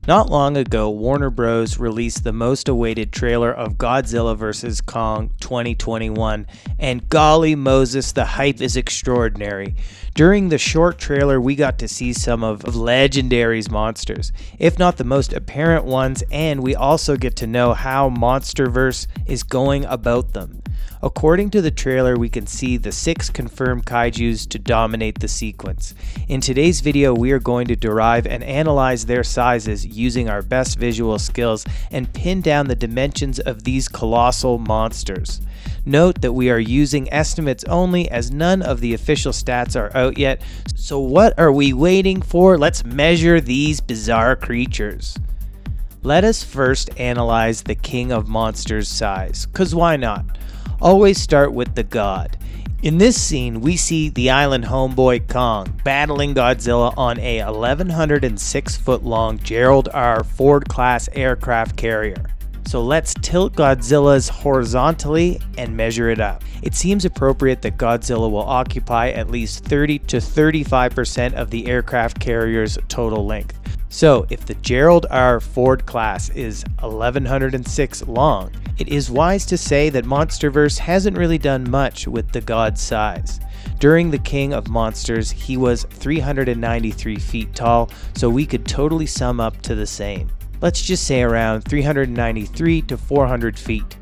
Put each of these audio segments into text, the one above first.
Not long ago, Warner Bros. Released the most awaited trailer of Godzilla vs. Kong 2021, and golly Moses, the hype is extraordinary. During the short trailer, we got to see some of Legendary's monsters, if not the most apparent ones, and we also get to know how Monsterverse is going about them. According to the trailer, we can see the 6 confirmed kaijus to dominate the sequence. In today's video, we are going to derive and analyze their sizes using our best visual skills and pin down the dimensions of these colossal monsters. Note that we are using estimates only, as none of the official stats are out yet. So what are we waiting for? Let's measure these bizarre creatures. Let us first analyze the king of monsters' size, cause why not? Always start with the god. In this scene, we see the island homeboy Kong battling Godzilla on a 1,106 foot long Gerald R. Ford class aircraft carrier. So let's tilt Godzilla's horizontally and measure it up. It seems appropriate that Godzilla will occupy at least 30 to 35% of the aircraft carrier's total length. So if the Gerald R. Ford class is 1,106 long, it is wise to say that Monsterverse hasn't really done much with the god's size. During the King of Monsters, he was 393 feet tall, so we could totally sum up to the same. Let's just say around 393 to 400 feet.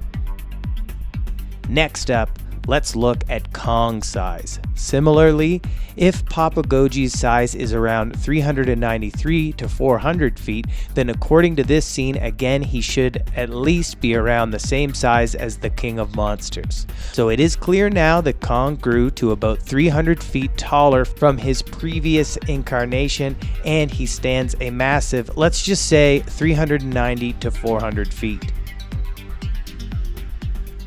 Next up, let's look at Kong's size. Similarly, if Papa Goji's size is around 393 to 400 feet, then according to this scene, again, he should at least be around the same size as the King of Monsters. So it is clear now that Kong grew to about 300 feet taller from his previous incarnation, and he stands a massive, let's just say 390 to 400 feet.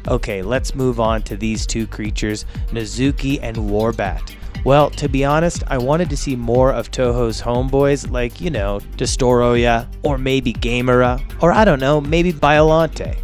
Okay, let's move on to these two creatures, Nezuki and Warbat. Well, to be honest, I wanted to see more of Toho's homeboys like, you know, Destoroyah, or maybe Gamera, or I don't know, maybe Biolante.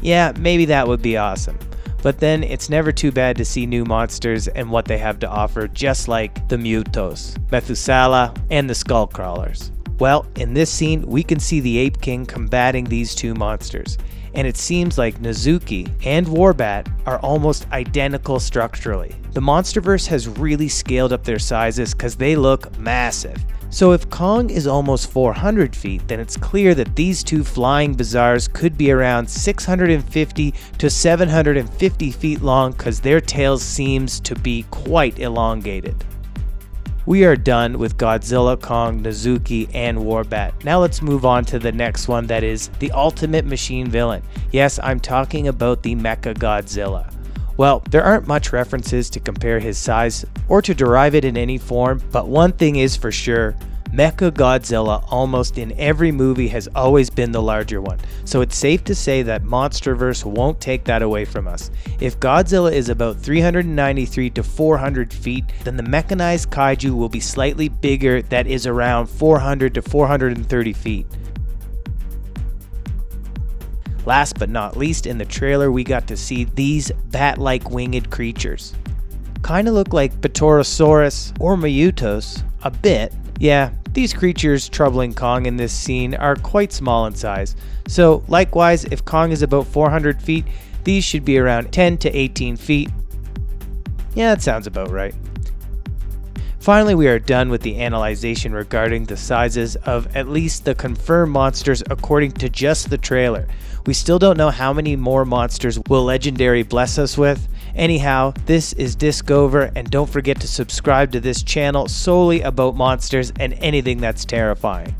Yeah, maybe that would be awesome. But then it's never too bad to see new monsters and what they have to offer, just like the Mutos, Methuselah, and the Skullcrawlers. Well, in this scene, we can see the Ape King combating these two monsters. And it seems like Nezuki and Warbat are almost identical structurally. The Monsterverse has really scaled up their sizes because they look massive. So if Kong is almost 400 feet, then it's clear that these two flying bizarres could be around 650 to 750 feet long because their tails seems to be quite elongated. We are done with Godzilla, Kong, Nezuki, and Warbat. Now let's move on to the next one, that is the ultimate machine villain. Yes, I'm talking about the Mecha Godzilla. Well, there aren't much references to compare his size or to derive it in any form, but one thing is for sure, Mecha Godzilla almost in every movie has always been the larger one, so it's safe to say that Monsterverse won't take that away from us. If Godzilla is about 393 to 400 feet, then the mechanized kaiju will be slightly bigger, that is around 400 to 430 feet. Last but not least, in the trailer we got to see these bat-like winged creatures. Kinda look like Batorosaurus or Mutos, a bit. Yeah, these creatures troubling Kong in this scene are quite small in size. So likewise, if Kong is about 400 feet, these should be around 10 to 18 feet. Yeah, that sounds about right. Finally, we are done with the analyzation regarding the sizes of at least the confirmed monsters according to just the trailer. We still don't know how many more monsters will Legendary bless us with. Anyhow, this is Discover, and don't forget to subscribe to this channel solely about monsters and anything that's terrifying.